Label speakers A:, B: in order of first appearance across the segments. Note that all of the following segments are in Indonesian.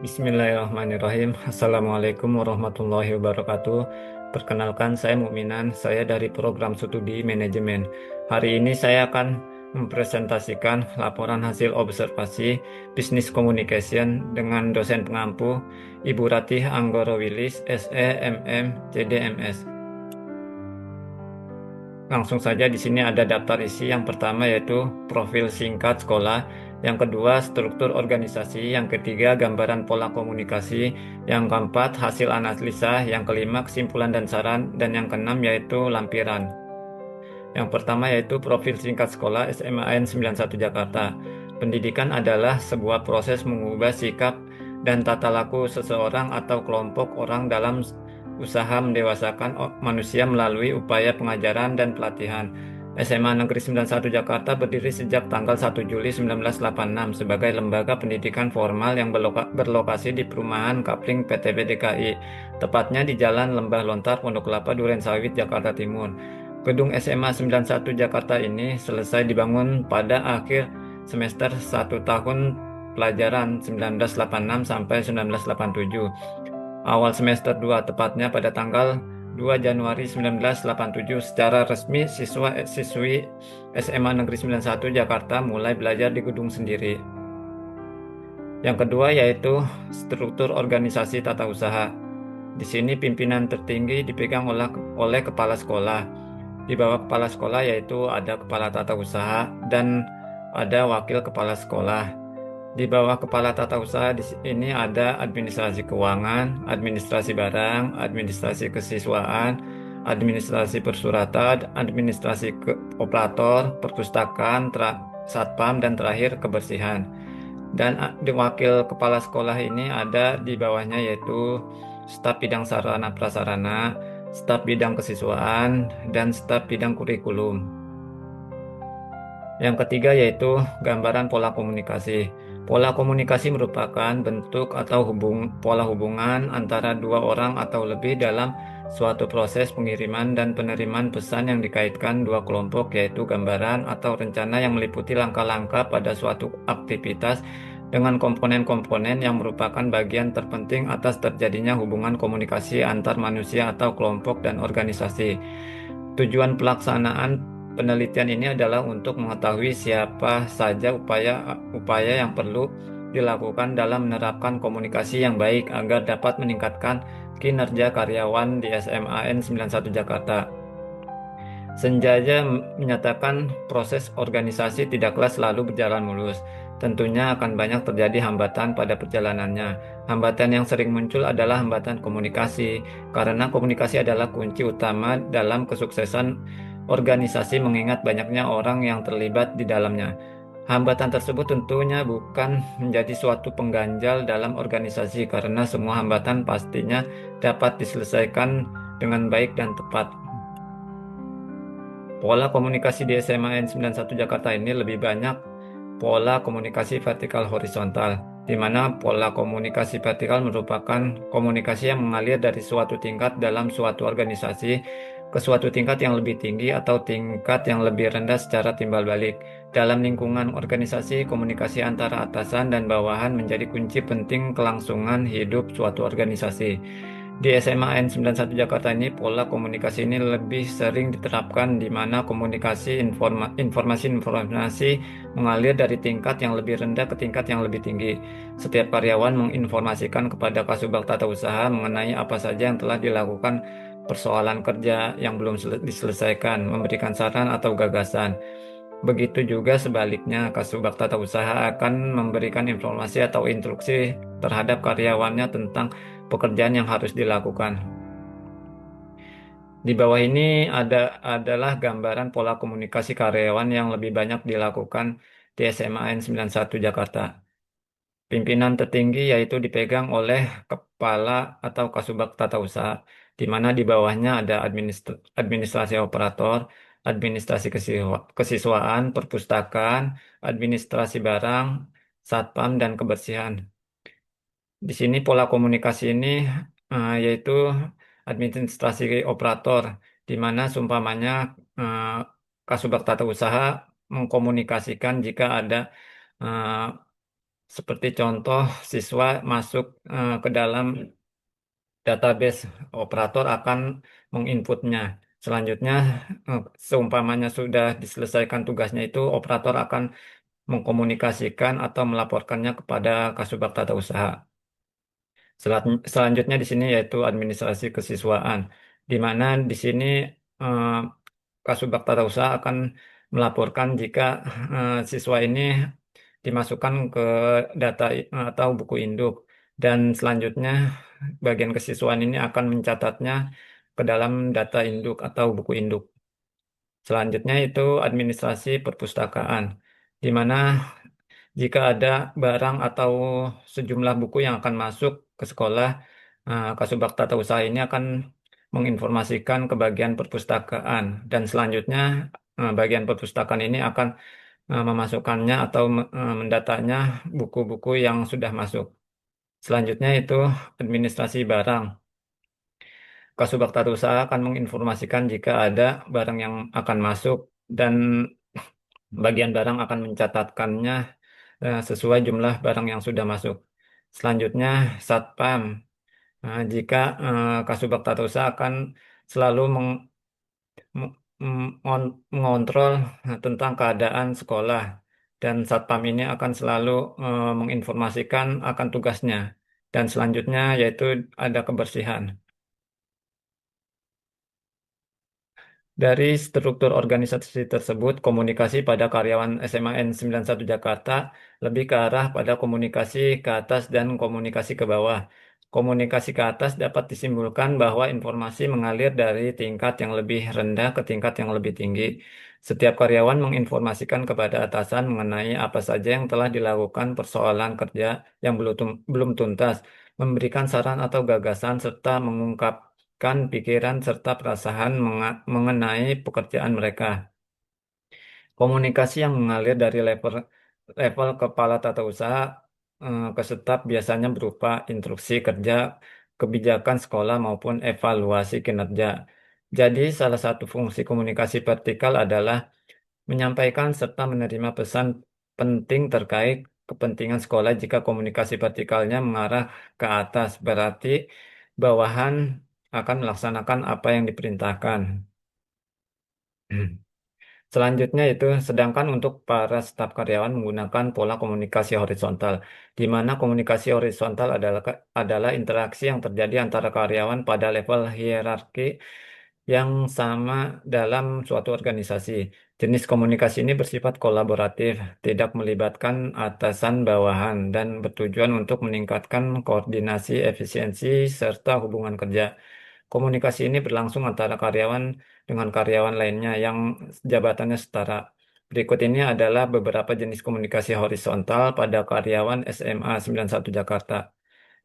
A: Bismillahirrahmanirrahim. Assalamualaikum warahmatullahi wabarakatuh. Perkenalkan, saya Mukminan. Saya dari program studi manajemen. Hari ini saya akan mempresentasikan laporan hasil observasi Business Communication dengan dosen pengampu Ibu Ratih Anggoro Wilis, SE, MM, CDMS. Langsung saja di sini ada daftar isi. Yang pertama yaitu profil singkat sekolah, yang kedua struktur organisasi, yang ketiga gambaran pola komunikasi, yang keempat hasil analisa, yang kelima kesimpulan dan saran, dan yang keenam yaitu lampiran. Yang pertama yaitu profil singkat sekolah SMAN 91 Jakarta. Pendidikan adalah sebuah proses mengubah sikap dan tata laku seseorang atau kelompok orang dalam usaha mendewasakan manusia melalui upaya pengajaran dan pelatihan. SMA Negeri 91 Jakarta berdiri sejak tanggal 1 Juli 1986 sebagai lembaga pendidikan formal yang berlokasi di perumahan Kapling PTB DKI, tepatnya di Jalan Lembah Lontar, Pondok Kelapa, Durensawit, Jakarta Timur. Gedung SMA 91 Jakarta ini selesai dibangun pada akhir semester 1 tahun pelajaran 1986 sampai 1987. Awal semester 2, tepatnya pada tanggal 2 Januari 1987, secara resmi siswa-siswi SMA Negeri 91 Jakarta mulai belajar di gedung sendiri. Yang kedua yaitu struktur organisasi tata usaha. Di sini pimpinan tertinggi dipegang oleh kepala sekolah. Di bawah kepala sekolah yaitu ada kepala tata usaha dan ada wakil kepala sekolah. Di bawah kepala tata usaha ini ada administrasi keuangan, administrasi barang, administrasi kesiswaan, administrasi persuratan, administrasi operator, perpustakaan, satpam, dan terakhir kebersihan. Dan di wakil kepala sekolah ini ada di bawahnya yaitu staf bidang sarana prasarana, staf bidang kesiswaan, dan staf bidang kurikulum. Yang ketiga yaitu gambaran pola komunikasi. Pola komunikasi merupakan bentuk atau pola hubungan antara dua orang atau lebih dalam suatu proses pengiriman dan penerimaan pesan yang dikaitkan dua kelompok, yaitu gambaran atau rencana yang meliputi langkah-langkah pada suatu aktivitas dengan komponen-komponen yang merupakan bagian terpenting atas terjadinya hubungan komunikasi antar manusia atau kelompok dan organisasi. Tujuan pelaksanaan penelitian ini adalah untuk mengetahui siapa saja upaya yang perlu dilakukan dalam menerapkan komunikasi yang baik agar dapat meningkatkan kinerja karyawan di SMAN 91 Jakarta. Sengaja menyatakan proses organisasi tidaklah selalu berjalan mulus. Tentunya akan banyak terjadi hambatan pada perjalanannya. Hambatan yang sering muncul adalah hambatan komunikasi, karena komunikasi adalah kunci utama dalam kesuksesan organisasi mengingat banyaknya orang yang terlibat di dalamnya. Hambatan tersebut tentunya bukan menjadi suatu pengganjal dalam organisasi, karena semua hambatan pastinya dapat diselesaikan dengan baik dan tepat. Pola komunikasi di SMAN 91 Jakarta ini lebih banyak pola komunikasi vertikal horizontal, di mana pola komunikasi vertikal merupakan komunikasi yang mengalir dari suatu tingkat dalam suatu organisasi ke suatu tingkat yang lebih tinggi atau tingkat yang lebih rendah secara timbal balik. Dalam lingkungan organisasi, komunikasi antara atasan dan bawahan menjadi kunci penting kelangsungan hidup suatu organisasi. Di SMAN 91 Jakarta ini, pola komunikasi ini lebih sering diterapkan di mana informasi-informasi mengalir dari tingkat yang lebih rendah ke tingkat yang lebih tinggi. Setiap karyawan menginformasikan kepada Kasubag Tata Usaha mengenai apa saja yang telah dilakukan, persoalan kerja yang belum diselesaikan, memberikan saran atau gagasan. Begitu juga sebaliknya, Kasubag Tata Usaha akan memberikan informasi atau instruksi terhadap karyawannya tentang pekerjaan yang harus dilakukan. Di bawah ini adalah gambaran pola komunikasi karyawan yang lebih banyak dilakukan di SMAN 91 Jakarta. Pimpinan tertinggi yaitu dipegang oleh kepala atau Kasubag Tata Usaha, di mana di bawahnya ada administrasi operator, administrasi kesiswaan, perpustakaan, administrasi barang, satpam, dan kebersihan. Di sini pola komunikasi ini yaitu administrasi operator, di mana seumpamanya eh, Kasubag Tata Usaha mengkomunikasikan jika ada eh, Seperti contoh, siswa masuk ke dalam database, operator akan menginputnya. Selanjutnya, seumpamanya sudah diselesaikan tugasnya itu, operator akan mengkomunikasikan atau melaporkannya kepada Kasubag Tata Usaha. Selanjutnya di sini yaitu administrasi kesiswaan, di mana di sini eh, Kasubag Tata Usaha akan melaporkan jika siswa ini dimasukkan ke data atau buku induk, dan selanjutnya bagian kesiswaan ini akan mencatatnya ke dalam data induk atau buku induk. Selanjutnya itu administrasi perpustakaan, di mana jika ada barang atau sejumlah buku yang akan masuk ke sekolah, Kasubag Tata Usaha ini akan menginformasikan ke bagian perpustakaan, dan selanjutnya bagian perpustakaan ini akan memasukkannya atau mendatanya buku-buku yang sudah masuk. Selanjutnya itu administrasi barang. Kasubag Tata Usaha akan menginformasikan jika ada barang yang akan masuk, dan bagian barang akan mencatatkannya sesuai jumlah barang yang sudah masuk. Selanjutnya, Satpam. Jika Kasubag Tata Usaha akan selalu mengontrol tentang keadaan sekolah, dan Satpam ini akan selalu menginformasikan akan tugasnya. Dan selanjutnya yaitu ada kebersihan. Dari struktur organisasi tersebut, komunikasi pada karyawan SMAN 91 Jakarta lebih ke arah pada komunikasi ke atas dan komunikasi ke bawah. Komunikasi ke atas dapat disimpulkan bahwa informasi mengalir dari tingkat yang lebih rendah ke tingkat yang lebih tinggi. Setiap karyawan menginformasikan kepada atasan mengenai apa saja yang telah dilakukan, persoalan kerja yang belum tuntas, memberikan saran atau gagasan, serta mengungkapkan pikiran serta perasaan mengenai pekerjaan mereka. Komunikasi yang mengalir dari level level kepala tata usaha ke staf biasanya berupa instruksi kerja, kebijakan sekolah maupun evaluasi kinerja. Jadi, salah satu fungsi komunikasi vertikal adalah menyampaikan serta menerima pesan penting terkait kepentingan sekolah. Jika komunikasi vertikalnya mengarah ke atas, berarti bawahan akan melaksanakan apa yang diperintahkan. Selanjutnya itu, sedangkan untuk para staf karyawan menggunakan pola komunikasi horizontal, di mana komunikasi horizontal adalah interaksi yang terjadi antara karyawan pada level hierarki yang sama dalam suatu organisasi. Jenis komunikasi ini bersifat kolaboratif, tidak melibatkan atasan bawahan, dan bertujuan untuk meningkatkan koordinasi, efisiensi, serta hubungan kerja. Komunikasi ini berlangsung antara karyawan dengan karyawan lainnya yang jabatannya setara. Berikut ini adalah beberapa jenis komunikasi horizontal pada karyawan SMA 91 Jakarta,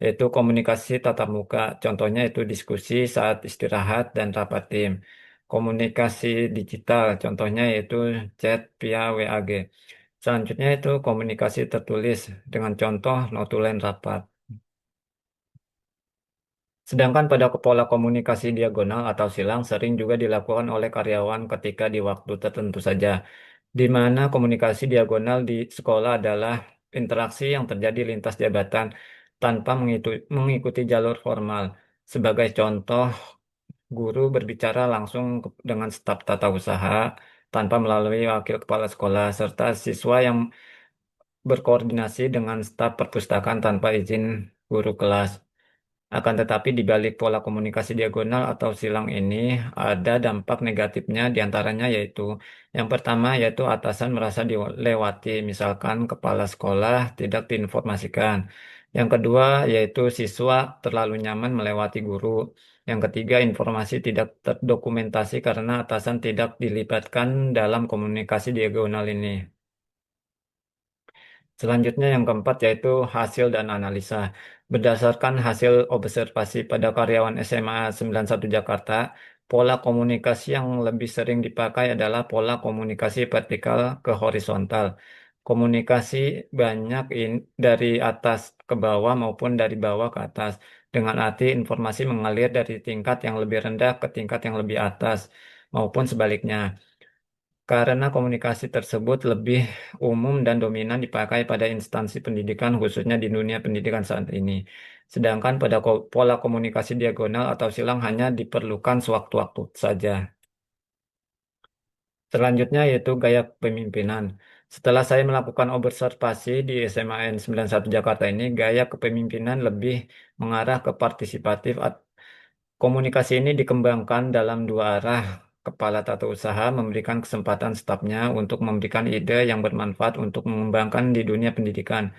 A: yaitu komunikasi tatap muka. Contohnya itu diskusi saat istirahat dan rapat tim. Komunikasi digital, contohnya yaitu chat via WAG. Selanjutnya itu komunikasi tertulis dengan contoh notulen rapat. Sedangkan pada pola komunikasi diagonal atau silang sering juga dilakukan oleh karyawan ketika di waktu tertentu saja, di mana komunikasi diagonal di sekolah adalah interaksi yang terjadi lintas jabatan tanpa mengikuti jalur formal. Sebagai contoh, guru berbicara langsung dengan staf tata usaha tanpa melalui wakil kepala sekolah, serta siswa yang berkoordinasi dengan staf perpustakaan tanpa izin guru kelas. Akan tetapi di balik pola komunikasi diagonal atau silang ini ada dampak negatifnya, diantaranya yaitu yang pertama yaitu atasan merasa dilewati, misalkan kepala sekolah tidak diinformasikan. Yang kedua yaitu siswa terlalu nyaman melewati guru. Yang ketiga, informasi tidak terdokumentasi karena atasan tidak dilibatkan dalam komunikasi diagonal ini. Selanjutnya yang keempat yaitu hasil dan analisa. Berdasarkan hasil observasi pada karyawan SMA 91 Jakarta, pola komunikasi yang lebih sering dipakai adalah pola komunikasi vertikal ke horizontal. Komunikasi banyak dari atas ke bawah maupun dari bawah ke atas. Dengan arti informasi mengalir dari tingkat yang lebih rendah ke tingkat yang lebih atas maupun sebaliknya. karena komunikasi tersebut lebih umum dan dominan dipakai pada instansi pendidikan, khususnya di dunia pendidikan saat ini. Sedangkan pada pola komunikasi diagonal atau silang hanya diperlukan sewaktu-waktu saja. Selanjutnya yaitu gaya kepemimpinan. Setelah saya melakukan observasi di SMA N 91 Jakarta ini, gaya kepemimpinan lebih mengarah ke partisipatif. Komunikasi ini dikembangkan dalam dua arah. Kepala tata usaha memberikan kesempatan stafnya untuk memberikan ide yang bermanfaat untuk mengembangkan di dunia pendidikan.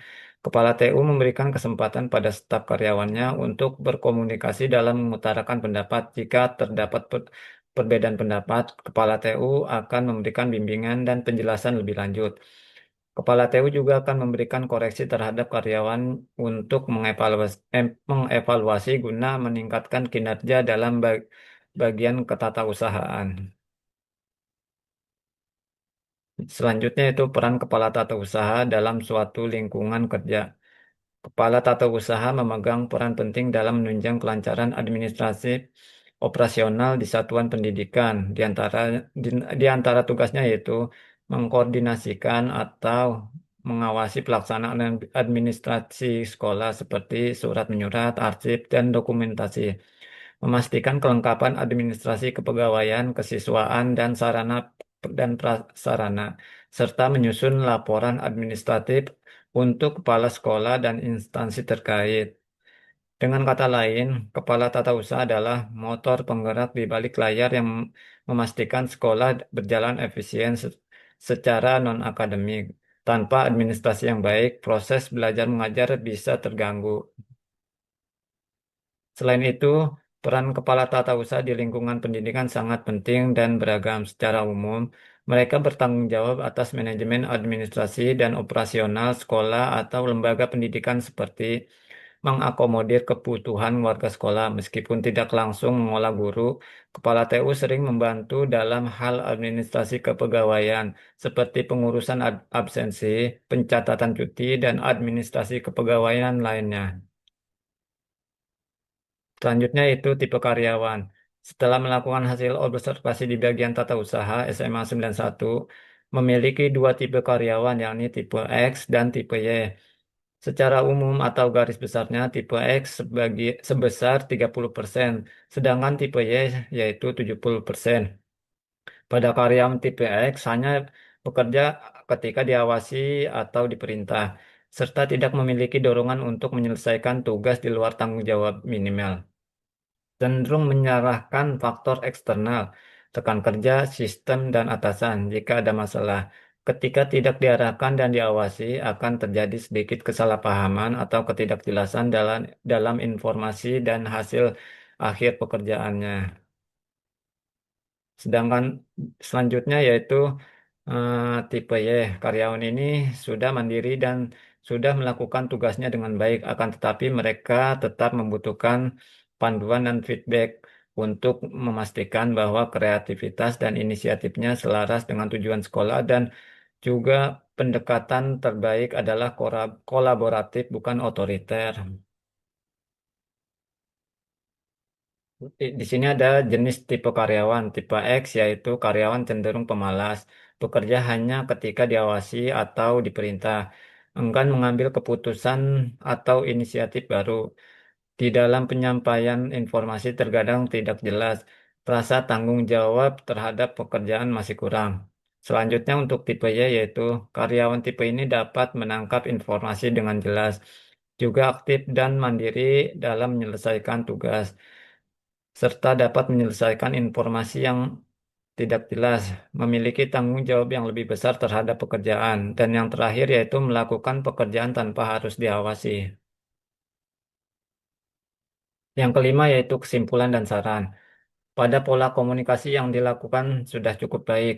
A: Kepala TU memberikan kesempatan pada staf karyawannya untuk berkomunikasi dalam mengutarakan pendapat. Jika terdapat perbedaan pendapat, Kepala TU akan memberikan bimbingan dan penjelasan lebih lanjut. Kepala TU juga akan memberikan koreksi terhadap karyawan untuk mengevaluasi guna meningkatkan kinerja dalam bagian ketatausahaan. Selanjutnya itu peran kepala tata usaha dalam suatu lingkungan kerja. Kepala tata usaha memegang peran penting dalam menunjang kelancaran administratif operasional di satuan pendidikan. Di antara tugasnya yaitu mengkoordinasikan atau mengawasi pelaksanaan administrasi sekolah seperti surat menyurat, arsip, dan dokumentasi. Memastikan kelengkapan administrasi kepegawaian, kesiswaan, dan prasarana, serta menyusun laporan administratif untuk kepala sekolah dan instansi terkait. Dengan kata lain, kepala tata usaha adalah motor penggerak di balik layar yang memastikan sekolah berjalan efisien secara non-akademik. Tanpa administrasi yang baik, proses belajar mengajar bisa terganggu. Selain itu, peran kepala tata usaha di lingkungan pendidikan sangat penting dan beragam. Secara umum, mereka bertanggung jawab atas manajemen administrasi dan operasional sekolah atau lembaga pendidikan seperti mengakomodir kebutuhan warga sekolah. Meskipun tidak langsung mengolah guru, Kepala TU sering membantu dalam hal administrasi kepegawaian, seperti pengurusan absensi, pencatatan cuti, dan administrasi kepegawaian lainnya. Selanjutnya itu tipe karyawan. Setelah melakukan hasil observasi di bagian tata usaha, SMA 91 memiliki dua tipe karyawan, yakni tipe X dan tipe Y. Secara umum atau garis besarnya tipe X sebesar 30%, sedangkan tipe Y yaitu 70%. Pada karyawan tipe X hanya bekerja ketika diawasi atau diperintah, serta tidak memiliki dorongan untuk menyelesaikan tugas di luar tanggung jawab minimal. Cenderung menyalahkan faktor eksternal, rekan kerja, sistem, dan atasan jika ada masalah. Ketika tidak diarahkan dan diawasi, akan terjadi sedikit kesalahpahaman atau ketidakjelasan dalam informasi dan hasil akhir pekerjaannya. Sedangkan selanjutnya yaitu tipe Y, karyawan ini sudah mandiri dan sudah melakukan tugasnya dengan baik, akan tetapi mereka tetap membutuhkan panduan dan feedback untuk memastikan bahwa kreativitas dan inisiatifnya selaras dengan tujuan sekolah dan juga pendekatan terbaik adalah kolaboratif bukan otoriter. Di sini ada jenis tipe karyawan. Tipe X yaitu karyawan cenderung pemalas, bekerja hanya ketika diawasi atau diperintah, enggan mengambil keputusan atau inisiatif baru. Di dalam penyampaian informasi terkadang tidak jelas, rasa tanggung jawab terhadap pekerjaan masih kurang. Selanjutnya untuk tipe Y yaitu karyawan tipe ini dapat menangkap informasi dengan jelas, juga aktif dan mandiri dalam menyelesaikan tugas serta dapat menyelesaikan informasi yang tidak jelas, memiliki tanggung jawab yang lebih besar terhadap pekerjaan, dan yang terakhir yaitu melakukan pekerjaan tanpa harus diawasi. Yang kelima yaitu kesimpulan dan saran. Pada pola komunikasi yang dilakukan sudah cukup baik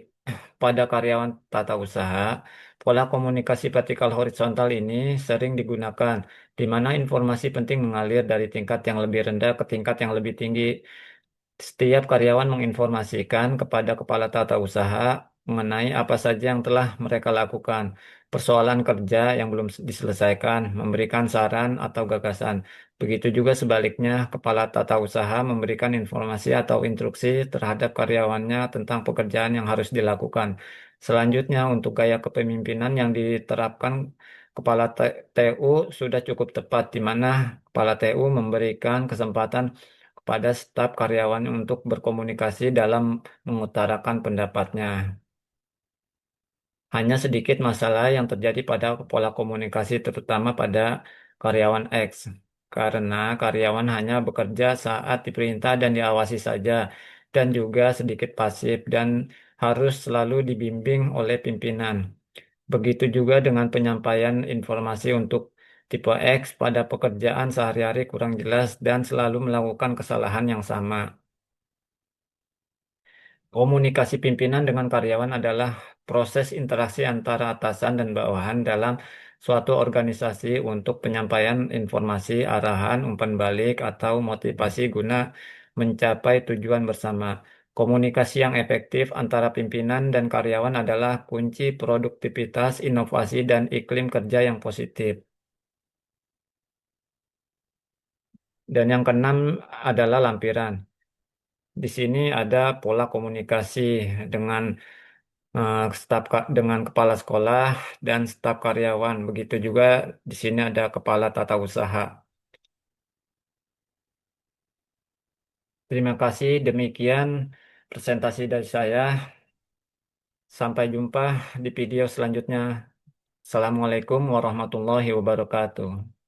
A: pada karyawan tata usaha, pola komunikasi vertikal horizontal ini sering digunakan, di mana informasi penting mengalir dari tingkat yang lebih rendah ke tingkat yang lebih tinggi. Setiap karyawan menginformasikan kepada kepala tata usaha mengenai apa saja yang telah mereka lakukan. persoalan kerja yang belum diselesaikan, memberikan saran atau gagasan. Begitu juga sebaliknya, kepala tata usaha memberikan informasi atau instruksi terhadap karyawannya tentang pekerjaan yang harus dilakukan. Selanjutnya, untuk gaya kepemimpinan yang diterapkan kepala TU sudah cukup tepat, di mana kepala TU memberikan kesempatan kepada staf karyawan untuk berkomunikasi dalam mengutarakan pendapatnya. Hanya sedikit masalah yang terjadi pada pola komunikasi, terutama pada karyawan X, karena karyawan hanya bekerja saat diperintah dan diawasi saja, dan juga sedikit pasif dan harus selalu dibimbing oleh pimpinan. Begitu juga dengan penyampaian informasi untuk tipe X pada pekerjaan sehari-hari kurang jelas dan selalu melakukan kesalahan yang sama. Komunikasi pimpinan dengan karyawan adalah proses interaksi antara atasan dan bawahan dalam suatu organisasi untuk penyampaian informasi, arahan, umpan balik, atau motivasi guna mencapai tujuan bersama. Komunikasi yang efektif antara pimpinan dan karyawan adalah kunci produktivitas, inovasi, dan iklim kerja yang positif. Dan yang keenam adalah lampiran. Di sini ada pola komunikasi dengan dengan kepala sekolah dan staf karyawan. Begitu juga di sini ada kepala tata usaha. Terima kasih. Demikian presentasi dari saya. Sampai jumpa di video selanjutnya. Assalamualaikum warahmatullahi wabarakatuh.